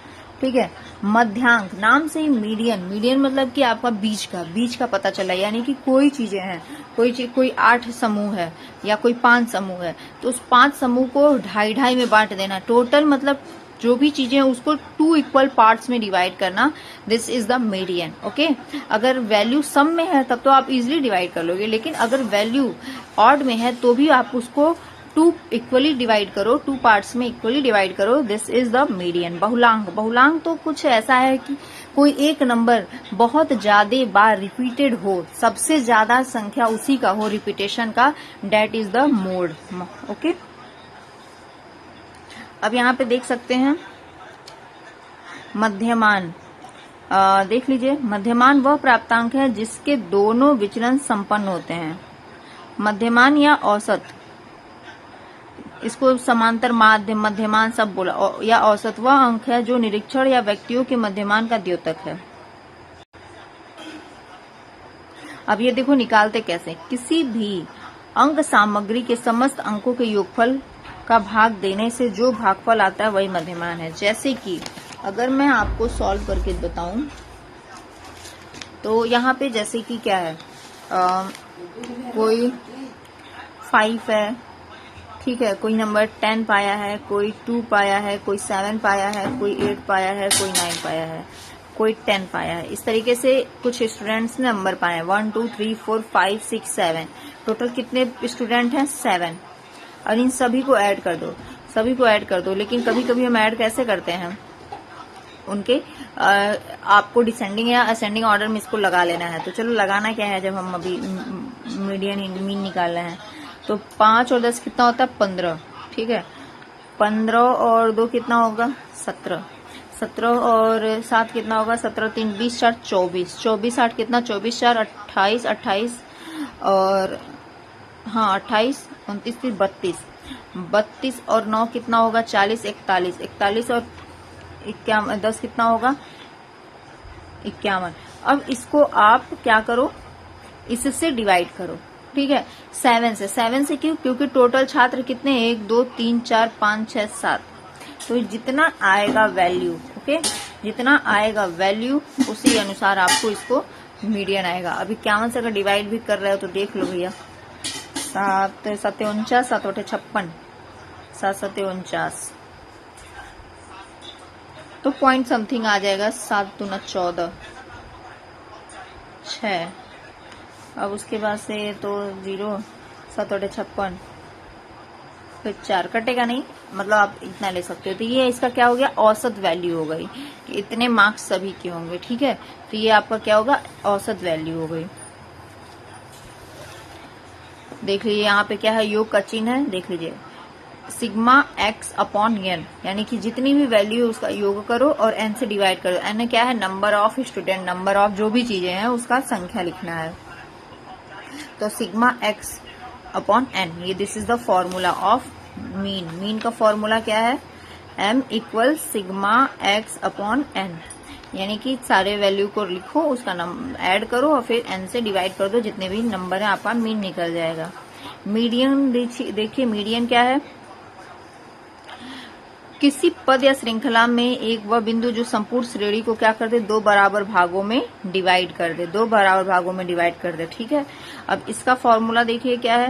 ठीक है। मध्यांक, नाम से ही मीडियन मतलब कि आपका बीच का पता चला, यानी कि कोई चीजें हैं, कोई 8 समूह है या कोई 5 समूह है, तो उस 5 समूह को 2.5 में बांट देना। टोटल मतलब जो भी चीजें हैं उसको 2 इक्वल पार्ट्स में डिवाइड करना, this is the median, okay. अगर वैल्यू सम में है तब तो आप इजिली डिवाइड कर लोगे, लेकिन अगर वैल्यू ऑड में है तो भी आप उसको 2 इक्वली डिवाइड करो, 2 पार्ट्स में इक्वली डिवाइड करो, दिस इज द मीडियन। बहुलांक तो कुछ ऐसा है कि कोई एक नंबर बहुत ज्यादा बार रिपीटेड हो, सबसे ज्यादा संख्या उसी का हो रिपीटेशन का, that is the mode, okay. अब यहाँ पे देख सकते हैं मध्यमान, देख लीजिए, मध्यमान वह प्राप्तांक है जिसके दोनों विचलन संपन्न होते हैं। मध्यमान या औसत, इसको समांतर माध्य, मध्यमान सब बोला, या औसत वह अंक है जो निरीक्षण या व्यक्तियों के मध्यमान का द्योतक है। अब ये देखो निकालते कैसे, किसी भी अंक सामग्री के समस्त अंकों के योगफल का भाग देने से जो भागफल आता है वही मध्यमान है। जैसे कि अगर मैं आपको सॉल्व करके बताऊं तो यहाँ पे जैसे कि क्या है, कोई 5 है, ठीक है, कोई नंबर 10 पाया है, कोई 2 पाया है, कोई 7 पाया है, कोई 8 पाया है, कोई 9 पाया है, कोई 10 पाया है। इस तरीके से कुछ स्टूडेंट्स ने नंबर पाए हैं, 1 2 3 4 5 6 7, टोटल कितने स्टूडेंट हैं, 7। और इन सभी को ऐड कर दो, लेकिन कभी कभी हम ऐड कैसे करते हैं, उनके आपको डिसेंडिंग या असेंडिंग ऑर्डर में इसको लगा लेना है। तो चलो लगाना क्या है, जब हम अभी मीन निकाल रहे हैं, तो 5 और 10 कितना होता है, 15, ठीक है। 15 और 2 कितना होगा 17, 17 और 7 कितना होगा 17 3 20 4 24, 24 8 कितना 24 4 28, 28 और हाँ 28 29 30 32, 32 और 9 कितना होगा 40, 41, 41 और 51 10 कितना होगा 51। अब इसको आप क्या करो, इससे डिवाइड करो, ठीक है 7 से। 7 से क्यों, क्योंकि टोटल छात्र कितने 1 2 3 4 5 6 7, तो जितना आएगा वैल्यू, ओके जितना आएगा वैल्यू उसी अनुसार आपको इसको मीडियन आएगा। अभी 51 से अगर डिवाइड भी कर रहे हो तो देख लो भैया, 7 7 49, 7 8 56, 7 7 49, तो पॉइंट समथिंग आ जाएगा, 7 दूना 14 6, अब उसके बाद से तो 0, 7 8 56, फिर 4 कटेगा नहीं, मतलब आप इतना ले सकते हो। तो ये इसका क्या हो गया औसत वैल्यू हो गई कि इतने मार्क्स सभी के होंगे, ठीक है। तो ये आपका क्या होगा औसत वैल्यू हो गई। देख लीजिए यहाँ पे क्या है, योग का चिन्ह है, देख लीजिए सिग्मा x अपॉन n, यानी कि जितनी भी वैल्यू है उसका योग करो और n से डिवाइड करो। n क्या है number of student, number of जो भी चीजें हैं उसका संख्या लिखना है। तो सिग्मा x अपॉन n, ये this is the formula of mean. Mean का फॉर्मूला क्या है m equal sigma x upon n, यानी कि सारे वैल्यू को लिखो, उसका ऐड करो और फिर n से डिवाइड कर दो, जितने भी नंबर है आपका मीन निकल जाएगा। मीडियन देखिए मीडियन क्या है, किसी पद या श्रृंखला में एक वह बिंदु जो संपूर्ण श्रेणी को क्या कर दे, 2 बराबर भागों में डिवाइड कर दे, 2 बराबर भागों में डिवाइड कर दे, ठीक है। अब इसका फॉर्मूला देखिए क्या है,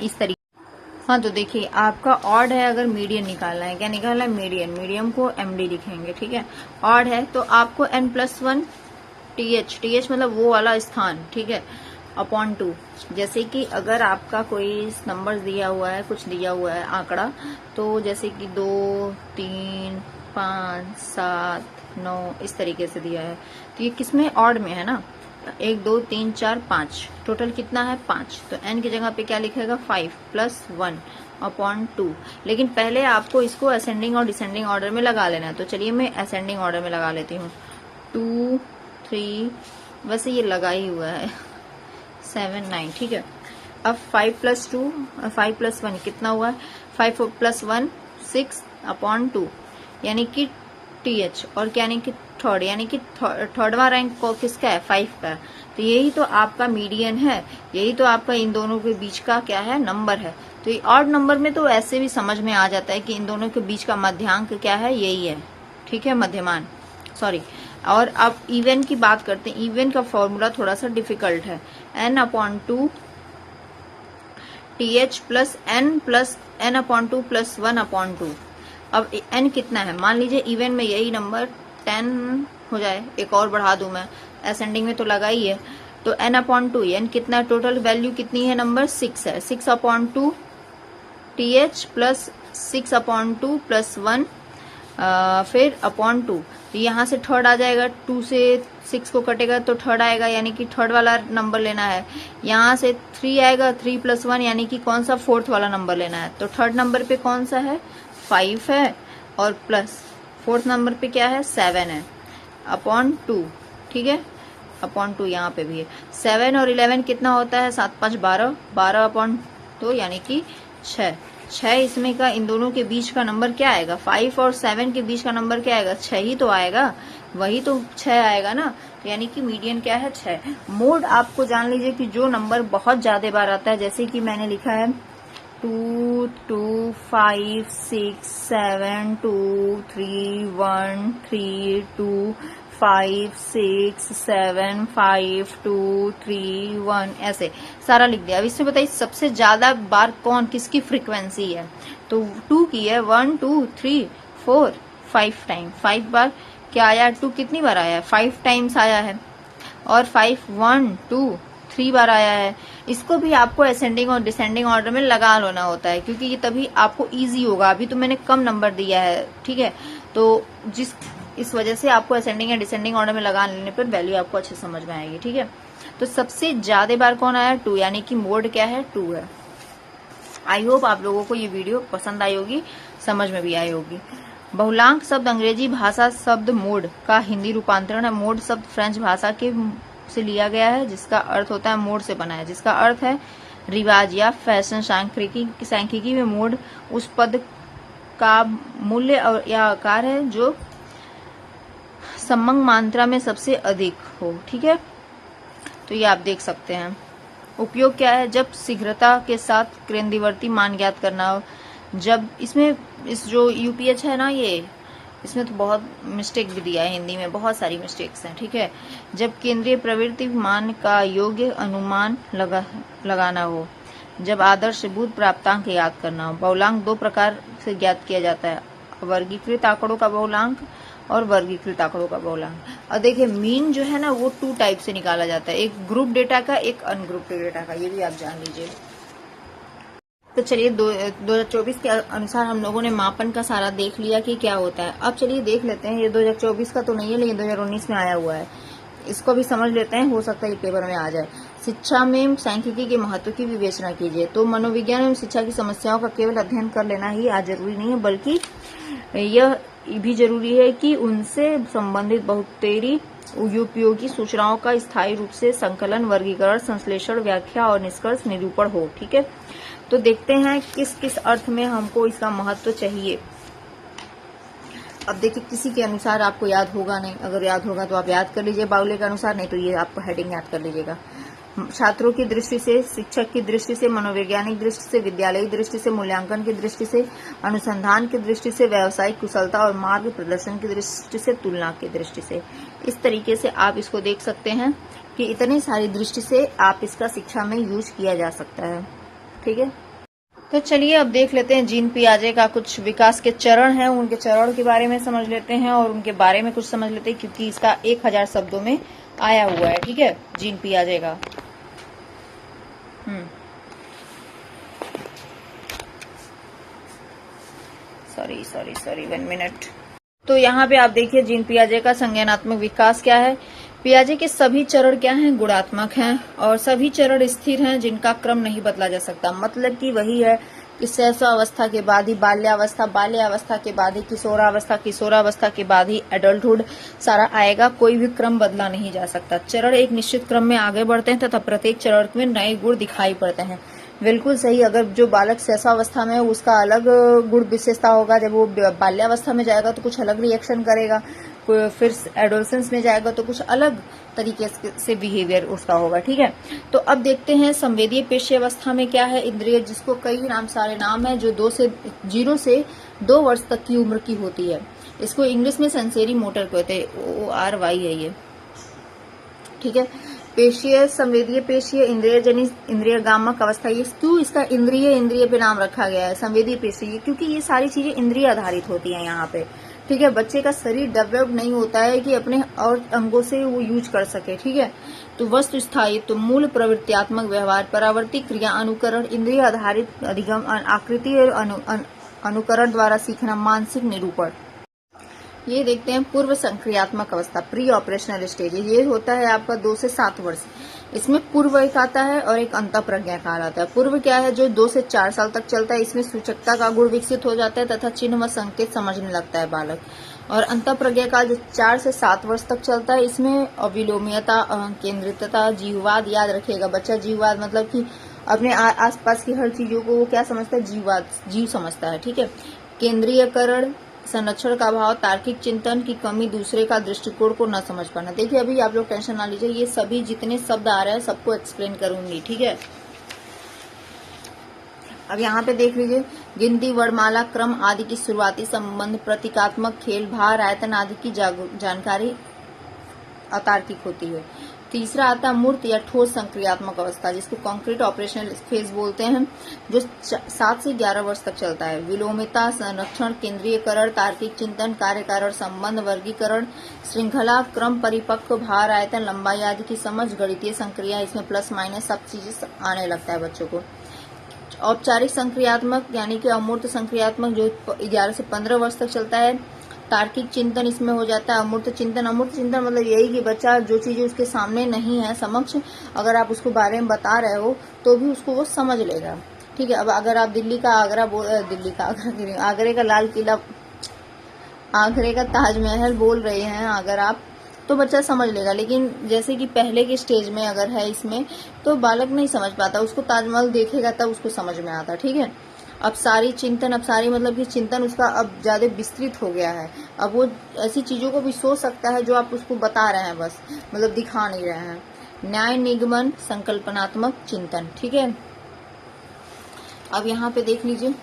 इस तरीके। हाँ तो देखिए आपका ऑड है, अगर मीडियन निकालना है, क्या निकालना है मीडियन, मीडियम को एमडी लिखेंगे, ठीक है। ऑड है तो आपको n+1 th मतलब वो वाला स्थान, ठीक है, अपॉन 2। जैसे कि अगर आपका कोई नंबर दिया हुआ है, कुछ दिया हुआ है आंकड़ा, तो जैसे कि 2 3 5 7 9 इस तरीके से दिया है, तो ये किसमें ऑड में है ना, 1 2 3 4 5, टोटल कितना है 5, तो n की जगह पे क्या लिखेगा 5 + 1 अपॉन 2। लेकिन पहले आपको इसको असेंडिंग और डिसेंडिंग ऑर्डर में लगा लेना है, तो चलिए मैं असेंडिंग ऑर्डर में लगा लेती हूँ। 2 3, वैसे ये लगा ही हुआ है, 7 9, ठीक है। अब 5 + 2 5 + 1 कितना हुआ, 5 + 1 6 अपॉन 2, यानी कि th, और क्या यानी कि थर्ड, यानी कि थर्डवा रैंक को किसका है 5 का। तो यही तो आपका मीडियन है, यही तो आपका इन दोनों के बीच का क्या है नंबर है। तो ये ऑड नंबर में तो ऐसे भी समझ में आ जाता है कि इन दोनों के बीच का मध्यांक क्या है, यही है, ठीक है, मध्यमान, सॉरी। और अब इवन की बात करते हैं, इवन का फॉर्मूला थोड़ा सा डिफिकल्ट है, n/2 th प्लस n/2 + 1/2। अब n कितना है, मान लीजिए इवन में यही नंबर 10 हो जाए, एक और बढ़ा दूं मैं, असेंडिंग में तो लगा ही है, तो n/2, n कितना, टोटल वैल्यू कितनी है नंबर 6 है, 6/2 th प्लस 6/2 + 1 फिर अपॉन 2, तो यहाँ से थर्ड आ जाएगा, 2 से 6 को कटेगा तो थर्ड आएगा, यानी कि थर्ड वाला नंबर लेना है। यहाँ से 3 आएगा, 3 + 1 यानी कि कौन सा फोर्थ वाला नंबर लेना है, तो थर्ड नंबर पे कौन सा है 5 है, और प्लस फोर्थ नंबर पे क्या है 7 है, अपॉन 2, ठीक है, अपॉन 2 यहाँ पे भी है। 7 और 11 कितना होता है, 7 5 12, 12/2 यानी कि 6। इसमें का इन दोनों के बीच का नंबर क्या आएगा, 5 और 7 के बीच का नंबर क्या आएगा, 6 ही तो आएगा, वही तो 6 आएगा ना, तो यानी कि मीडियन क्या है 6। मोड आपको जान लीजिए कि जो नंबर बहुत ज्यादा बार आता है, जैसे कि मैंने लिखा है 2 2 5 6 7 2 3 1 3 2 5 6 7 5 2 3 1, ऐसे सारा लिख दिया। अब इसमें बताइए सबसे ज्यादा बार कौन किसकी फ्रीक्वेंसी है, तो 2 की है, 1 2 3 4 5 टाइम, 5 बार क्या आया, 2 कितनी बार आया है 5 टाइम्स आया है, और 5 1 2 3 बार आया है। इसको भी आपको असेंडिंग और डिसेंडिंग ऑर्डर में लगा लेना होता है, क्योंकि ये तभी आपको इजी होगा। अभी तो मैंने कम नंबर दिया है, ठीक है, तो इस वजह से आपको असेंडिंग या डिसेंडिंग ऑर्डर में लगा लेने पर वैल्यू आपको अच्छे समझ में आएगी, ठीक है। तो सबसे ज्यादा बार कौन आया 2, यानी कि मोड क्या है 2 है। आई होप आप लोगों को ये वीडियो पसंद आई होगी, समझ में भी आई होगी। बहुलांक शब्द अंग्रेजी भाषा शब्द मोड का हिंदी रूपांतरण है। मोड शब्द फ्रेंच भाषा के से लिया गया है, जिसका अर्थ होता है मोड से बना है, जिसका अर्थ है रिवाज या फैशन। सांख्यिकी में मोड उस पद का मूल्य या आकार है जो समंग मात्रा में सबसे अधिक हो। ठीक है, तो ये आप देख सकते हैं। उपयोग क्या है? जब शीघ्रता के साथ केंद्रीवर्ती मान ज्ञात करना हो। जब इसमें इस जो यूपीएच है ना, ये इसमें तो बहुत मिस्टेक भी दिया है, हिंदी में बहुत सारी मिस्टेक्स हैं। ठीक है, जब केंद्रीय प्रवृत्ति मान का योग्य अनुमान लगाना हो। जब आदर्श भूत प्राप्तांक याद करना हो। बहुलांक दो प्रकार से ज्ञात किया जाता है, वर्गीकृत आंकड़ों का बहुलांक और वर्गीकृत आंकड़ों का बहुलांक। और देखिए मीन जो है ना वो 2 टाइप से निकाला जाता है, एक ग्रुप डेटा का, एक अनग्रुप डेटा का, ये भी आप जान लीजिए। तो चलिए 2024 के अनुसार हम लोगों ने मापन का सारा देख लिया कि क्या होता है। अब चलिए देख लेते हैं, ये 2024 का तो नहीं है लेकिन 2019 में आया हुआ है, इसको भी समझ लेते हैं, हो सकता है ये पेपर में आ जाए। शिक्षा में सांख्यिकी के महत्व की विवेचना कीजिए। तो मनोविज्ञान एवं शिक्षा की समस्याओं का केवल अध्ययन कर लेना ही आज जरूरी नहीं है, बल्कि यह भी जरूरी है कि उनसे संबंधित बहुतेरी उपयोगी सूचनाओं का स्थायी रूप से संकलन, वर्गीकरण, संश्लेषण, व्याख्या और निष्कर्ष निरूपण हो। ठीक है, तो देखते हैं किस किस अर्थ में हमको इसका महत्व चाहिए। अब देखिए किसी के अनुसार आपको याद होगा नहीं, अगर याद होगा तो आप याद कर लीजिए बाउले के अनुसार, नहीं तो ये आपको हेडिंग याद कर लीजिएगा। छात्रों की दृष्टि से, शिक्षक की दृष्टि से, मनोवैज्ञानिक दृष्टि से, विद्यालयी दृष्टि से, मूल्यांकन की दृष्टि से, अनुसंधान की दृष्टि से, व्यावसायिक कुशलता और मार्ग प्रदर्शन की दृष्टि से, तुलना की दृष्टि से। इस तरीके से आप इसको देख सकते हैं कि इतनी सारी दृष्टि से आप इसका शिक्षा में यूज किया जा सकता है। ठीक है, तो चलिए अब देख लेते हैं जीन पियाजे का कुछ विकास के चरण हैं, उनके चरण के बारे में समझ लेते हैं और उनके बारे में कुछ समझ लेते हैं, क्योंकि इसका 1000 शब्दों में आया हुआ है। ठीक है, जीन पियाजे का। Sorry 1 minute. तो यहाँ पे आप देखिए जीन पियाजे का संज्ञानात्मक विकास क्या है। पियाजे के सभी चरण क्या हैं? गुणात्मक हैं और सभी चरण स्थिर हैं जिनका क्रम नहीं बदला जा सकता। मतलब कि वही है कि शैशवावस्था के बाद ही बाल्यावस्था, बाल्यावस्था के बाद ही किशोरावस्था, किशोरावस्था के बाद ही एडल्टहुड सारा आएगा, कोई भी क्रम बदला नहीं जा सकता। चरण एक निश्चित क्रम में आगे बढ़ते हैं तथा प्रत्येक चरण में नए गुण दिखाई पड़ते हैं। बिल्कुल सही, अगर जो बालक शैशवावस्था में है उसका अलग गुण विशेषता होगा, जब वो बाल्यावस्था में जाएगा तो कुछ अलग रिएक्शन करेगा, फिर एडोलसेंस में जाएगा तो कुछ अलग तरीके से बिहेवियर उसका होगा। ठीक है, तो अब देखते हैं संवेदीय पेशी अवस्था में क्या है। इंद्रिय, जिसको कई सारे नाम है, जो 0 से 2 वर्ष तक की उम्र की होती है। इसको इंग्लिश में सेंसरी मोटर कहते हैं, ORY है ये। ठीक है, पेशीय, संवेदीय पेशीय, इंद्रिय जनित, इंद्रिय गामक अवस्था। ये क्यों इसका इंद्रिय पे नाम रखा गया है संवेदीय पेशीय? क्योंकि ये सारी चीजें इंद्रिय आधारित होती हैं यहाँ पे। ठीक है, बच्चे का शरीर डेवलप नहीं होता है कि अपने और अंगों से वो यूज कर सके। ठीक है, तो वस्तु स्थायित्व, मूल प्रवृत्त्यात्मक व्यवहार, परावर्ती क्रिया, अनुकरण, इंद्रिय आधारित अधिगम, आकृति और अनुकरण द्वारा सीखना, मानसिक निरूपण। ये देखते हैं पूर्व संक्रियात्मक अवस्था, प्री ऑपरेशनल स्टेज। ये होता है आपका 2 से 7 वर्ष। इसमें पूर्व एक आता है और एक अंतःप्रज्ञा काल आता है। पूर्व क्या है? जो 2 से 4 साल तक चलता है। इसमें सूचकता का गुण विकसित हो जाता है तथा चिन्ह व संकेत समझने लगता है बालक। और अंतःप्रज्ञा काल जो 4 से 7 वर्ष तक चलता है, इसमें अविलोम्यता, केंद्रितता, जीववाद। याद रखिएगा बच्चा, जीववाद मतलब कि अपने आसपास की हर चीजों को वो क्या समझता है? जीववाद, जीव समझता है। ठीक है, केंद्रीयकरण, संरक्षण का अभाव, तार्किक चिंतन की कमी, दूसरे का दृष्टिकोण को न समझ पाना। देखिए अभी आप लोग टेंशन ना लीजिए, ये सभी जितने शब्द आ रहे हैं सबको एक्सप्लेन करूंगी। ठीक है, अब यहाँ पे देख लीजिए, गिनती, वर्णमाला, क्रम आदि की शुरुआती संबंध, प्रतीकात्मक खेल, भार, आयतन आदि की जानकारी अतार्किक होती है। तीसरा आता है मूर्त या ठोस संक्रियात्मक अवस्था, जिसको कॉन्क्रीट ऑपरेशनल फेज बोलते हैं, जो 7 से 11 वर्ष तक चलता है। विलोमिता, संरक्षण, केंद्रीयकरण, तार्किक चिंतन, कार्य कारण संबंध, वर्गीकरण, श्रृंखला, क्रम, परिपक्व, भार, आयतन, लंबाई आदि की समझ, गणितीय संक्रिया, इसमें प्लस माइनस सब चीजें आने लगता है बच्चों को। औपचारिक संक्रियात्मक यानी कि अमूर्त संक्रियात्मक, जो 11 से 15 वर्ष तक चलता है। तार्किक चिंतन इसमें हो जाता है। अमूर्त चिंतन मतलब यही कि बच्चा जो चीजें उसके सामने नहीं है समक्ष, अगर आप उसको बारे में बता रहे हो तो भी उसको वो समझ लेगा। ठीक ठीक है। अब अगर आप दिल्ली का आगरे का लाल किला, आगरे का ताजमहल बोल रहे हैं अगर आप, तो बच्चा समझ लेगा। लेकिन जैसे कि पहले के स्टेज में अगर है इसमें, तो बालक नहीं समझ पाता, उसको ताजमहल देखेगा तब उसको समझ में आता। ठीक है। अब सारी मतलब कि चिंतन उसका अब ज्यादा विस्तृत हो गया है। अब वो ऐसी चीजों को भी सोच सकता है जो आप उसको बता रहे हैं, बस मतलब दिखा नहीं रहे हैं। न्याय निगमन संकल्पनात्मक चिंतन। ठीक है। अब यहाँ पे देख लीजिए,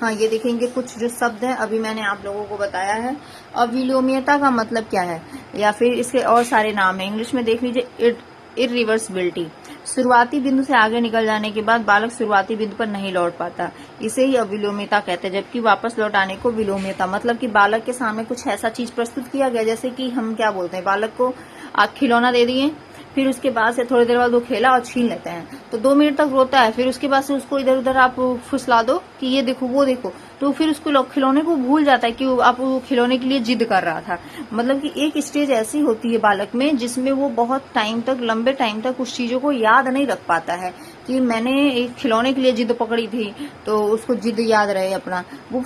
हाँ ये देखेंगे कुछ जो शब्द हैं अभी मैंने आप लोगों को बताया है। अविलोम्यता का मतलब क्या है, या फिर इसके और सारे नाम है। इंग्लिश में देख लीजिए, इरिवर्सिबिलिटी, शुरुआती बिंदु से आगे निकल जाने के बाद बालक शुरुआती बिंदु पर नहीं लौट पाता, इसे ही अविलोम्यता कहते हैं। जबकि वापस लौट आने को विलोम्यता, मतलब कि बालक के सामने कुछ ऐसा चीज प्रस्तुत किया गया, जैसे कि हम क्या बोलते हैं, बालक को आप खिलौना दे दिए, फिर उसके बाद से थोड़ी देर बाद वो खेला और छीन लेते हैं, तो 2 मिनट तक रोता है, फिर उसके बाद से उसको इधर उधर आप फुसला दो कि ये देखो वो देखो, तो फिर उसको खिलौने को भूल जाता है कि आप वो खिलौने के लिए जिद कर रहा था। मतलब कि एक स्टेज ऐसी होती है बालक में जिसमें वो बहुत टाइम तक, लंबे टाइम तक उस चीजों को याद नहीं रख पाता है कि मैंने एक खिलौने के लिए जिद पकड़ी थी, तो उसको जिद याद रहे अपना, वो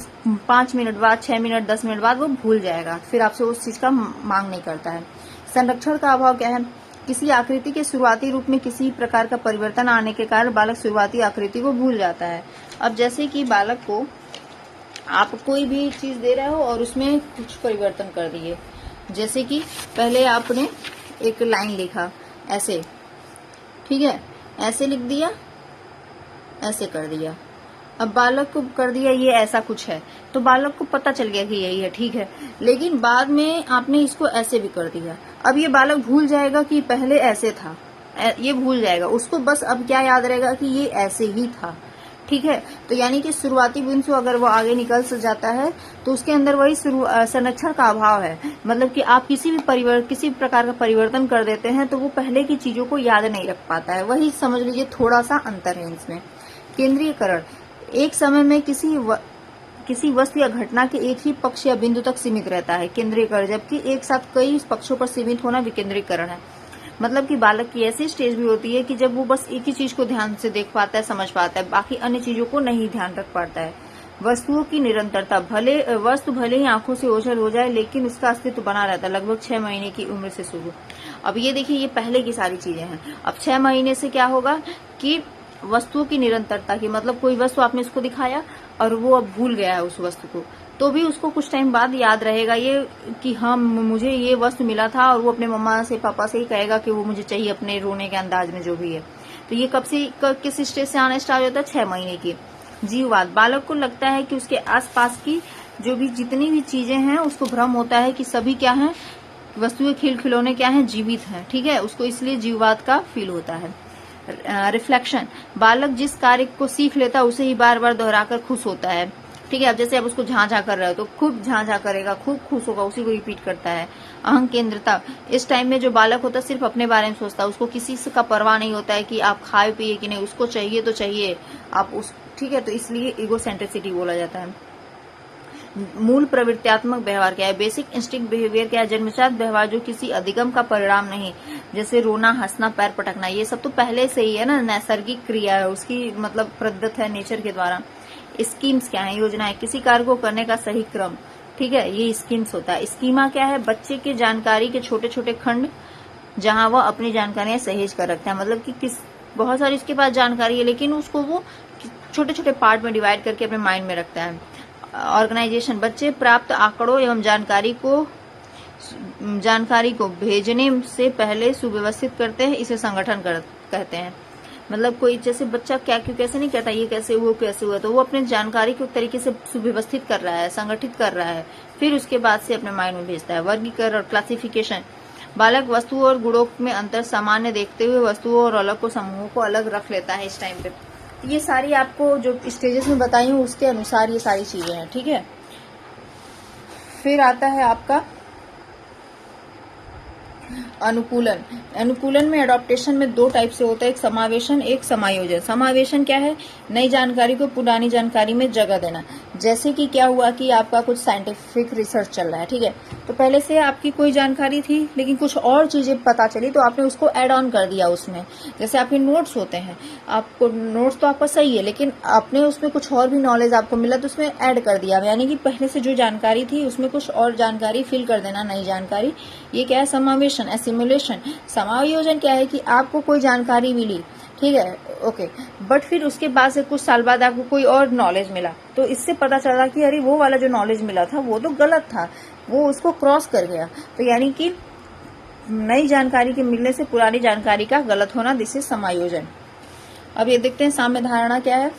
5 मिनट बाद, 6 मिनट, 10 मिनट बाद वो भूल जाएगा, फिर आपसे उस चीज का मांग नहीं करता है। संरक्षण का अभाव क्या है, किसी आकृति के शुरुआती रूप में किसी प्रकार का परिवर्तन आने के कारण बालक शुरुआती आकृति को भूल जाता है। अब जैसे कि बालक को आप कोई भी चीज दे रहे हो और उसमें कुछ परिवर्तन कर दिए, जैसे कि पहले आपने एक लाइन लिखा ऐसे, ठीक है, ऐसे लिख दिया, ऐसे कर दिया, अब बालक को कर दिया ये ऐसा कुछ है, तो बालक को पता चल गया कि यही है, ठीक है। लेकिन बाद में आपने इसको ऐसे भी कर दिया, अब ये बालक भूल जाएगा कि पहले ऐसे था, ये भूल जाएगा, उसको बस अब क्या याद रहेगा कि ये ऐसे ही था, ठीक है। तो यानी कि शुरुआती बिंदु से अगर वो आगे निकल जाता है तो उसके अंदर वही संरक्षण का अभाव है। मतलब कि आप किसी प्रकार का परिवर्तन कर देते हैं तो वो पहले की चीजों को याद नहीं रख पाता है, वही समझ लीजिए थोड़ा सा अंतर है इसमें। केंद्रीयकरण, एक समय में किसी वस्तु या घटना के एक ही पक्ष या बिंदु तक सीमित रहता है केंद्रीयकरण, जबकि एक साथ कई पक्षों पर सीमित होना विकेंद्रीकरण है। मतलब कि बालक की ऐसी स्टेज भी होती है कि जब वो बस एक ही चीज को ध्यान से देख पाता है, समझ पाता है, बाकी अन्य चीजों को नहीं ध्यान रख पाता है। वस्तुओं की निरंतरता, वस्तु भले ही आंखों से ओझल हो जाए लेकिन उसका अस्तित्व बना रहता है, लगभग 6 महीने की उम्र से शुरू। अब ये देखिए, ये पहले की सारी चीजें हैं। अब 6 महीने से क्या होगा कि वस्तुओं की निरंतरता की, मतलब कोई वस्तु आपने इसको दिखाया और वो अब भूल गया है उस वस्तु को, तो भी उसको कुछ टाइम बाद याद रहेगा ये कि हाँ मुझे ये वस्तु मिला था, और वो अपने मम्मा से पापा से ही कहेगा कि वो मुझे चाहिए, अपने रोने के अंदाज में जो भी है। तो ये किस स्टेज से आना स्टार्ट होता है, 6 महीने की। जीववाद, बालक को लगता है कि उसके आसपास की जो भी जितनी भी चीजें हैं उसको भ्रम होता है कि सभी क्या है, वस्तुएं, खिलौने क्या है, जीवित हैं, ठीक है, उसको इसलिए जीववाद का फील होता है। रिफ्लेक्शन, बालक जिस कार्य को सीख लेता है उसे ही बार बार दोहराकर खुश होता है, ठीक है। अब जैसे आप उसको झांझा कर रहे हो तो खूब झांझा करेगा, खूब खुश होगा, उसी को रिपीट करता है। अहं केंद्रता, इस टाइम में जो बालक होता है सिर्फ अपने बारे में सोचता है, उसको किसी से का परवाह नहीं होता है कि आप खाए पिए कि नहीं, उसको चाहिए तो चाहिए आप उस, ठीक है, तो इसलिए ईगोसेंट्रिसिटी बोला जाता है। मूल प्रवृत्त्यात्मक व्यवहार क्या है, बेसिक इंस्टिंक्ट बिहेवियर क्या है, जन्मजात व्यवहार जो किसी अधिगम का परिणाम नहीं, जैसे रोना, हंसना, पैर पटकना, ये सब तो पहले से ही है ना, नैसर्गिक क्रिया है, उसकी मतलब प्रदत्त है नेचर के द्वारा। स्कीम्स क्या है, योजनाएं, किसी कार्य को करने का सही क्रम, ठीक है, ये स्कीम्स होता है। स्कीमा क्या है, बच्चे के जानकारी के छोटे छोटे खंड जहां वह अपनी जानकारियां सहेज कर रखता है, मतलब कि बहुत सारी इसके पास जानकारी है लेकिन उसको वो छोटे छोटे पार्ट में डिवाइड करके अपने माइंड में रखता है। ऑर्गेनाइजेशन, बच्चे प्राप्त आंकड़ों एवं जानकारी को भेजने से पहले सुव्यवस्थित करते हैं, इसे संगठन कहते हैं। मतलब कोई जैसे बच्चा क्या क्यों कैसे नहीं कहता, ये कैसे हुआ, कैसे हुआ, तो वो अपने जानकारी को तरीके से सुव्यवस्थित कर रहा है, संगठित कर रहा है, फिर उसके बाद से अपने माइंड में भेजता है। वर्गीकरण, क्लासिफिकेशन, बालक वस्तुओं और गुणों में अंतर सामान्य देखते हुए वस्तुओं और अलग को समूहों को अलग रख लेता है इस टाइम पे। ये सारी आपको जो स्टेजेस में बताई हूँ उसके अनुसार ये सारी चीजें हैं, ठीक है। फिर आता है आपका अनुकूलन। अनुकूलन में एडॉप्टेशन में 2 टाइप से होता है, एक समावेशन, एक समायोजन। समावेशन क्या है, नई जानकारी को पुरानी जानकारी में जगह देना, जैसे कि क्या हुआ कि आपका कुछ साइंटिफिक रिसर्च चल रहा है, ठीक है, तो पहले से आपकी कोई जानकारी थी लेकिन कुछ और चीजें पता चली तो आपने उसको ऐड ऑन कर दिया उसमें। जैसे आपके नोट्स होते हैं, आपको नोट्स तो आपका सही है लेकिन आपने उसमें कुछ और भी नॉलेज आपको मिला तो उसमें ऐड कर दिया, यानी कि पहले से जो जानकारी थी उसमें कुछ और जानकारी फिल कर देना, नई जानकारी। ये क्या है? समावेशन, एसिमुलेशन। समायोजन क्या है कि आपको कोई जानकारी मिली, ठीक है, ओके, बट फिर उसके बाद से कुछ साल बाद आपको कोई और नॉलेज मिला तो इससे पता चला कि अरे वो वाला जो नॉलेज मिला था वो तो गलत था, वो उसको क्रॉस कर गया। तो यानी कि नई जानकारी के मिलने से पुरानी जानकारी का गलत होना, दिस इज समायोजन। अब ये देखते हैं साम्य धारणा क्या है।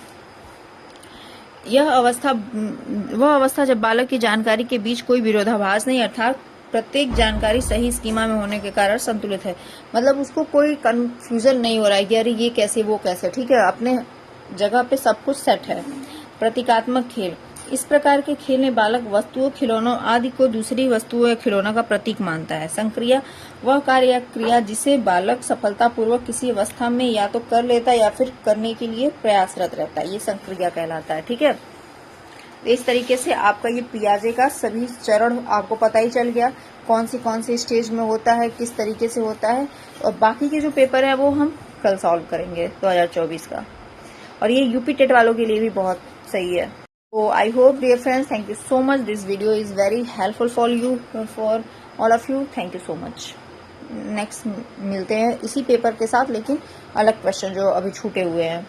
यह अवस्था वह अवस्था जब बालक की जानकारी के बीच कोई विरोधाभास नहीं, अर्थात प्रत्येक जानकारी सही स्कीमा में होने के कारण संतुलित है। मतलब उसको कोई कंफ्यूजन नहीं हो रहा है कि अरे ये कैसे वो कैसे, ठीक है, अपने जगह पे सब कुछ सेट है। प्रतीकात्मक खेल, इस प्रकार के खेल में बालक वस्तुओं, खिलौनों आदि को दूसरी वस्तुओं या खिलौनों का प्रतीक मानता है। संक्रिया, वह कार्य या क्रिया जिसे बालक सफलतापूर्वक किसी अवस्था में या तो कर लेता है या फिर करने के लिए प्रयासरत रहता है, ये संक्रिया कहलाता है, ठीक है। इस तरीके से आपका ये पियाजे का सभी चरण आपको पता ही चल गया, कौन सी स्टेज में होता है, किस तरीके से होता है। और बाकी के जो पेपर है वो हम कल सॉल्व करेंगे 2024 का, और ये यूपी टेट वालों के लिए भी बहुत सही है। तो I hope dear friends, thank you so much, this video is very helpful for you, for all of you, thank you so much. Next मिलते हैं इसी पेपर के साथ लेकिन अलग क्वेश्चन जो अभी छूटे हुए हैं।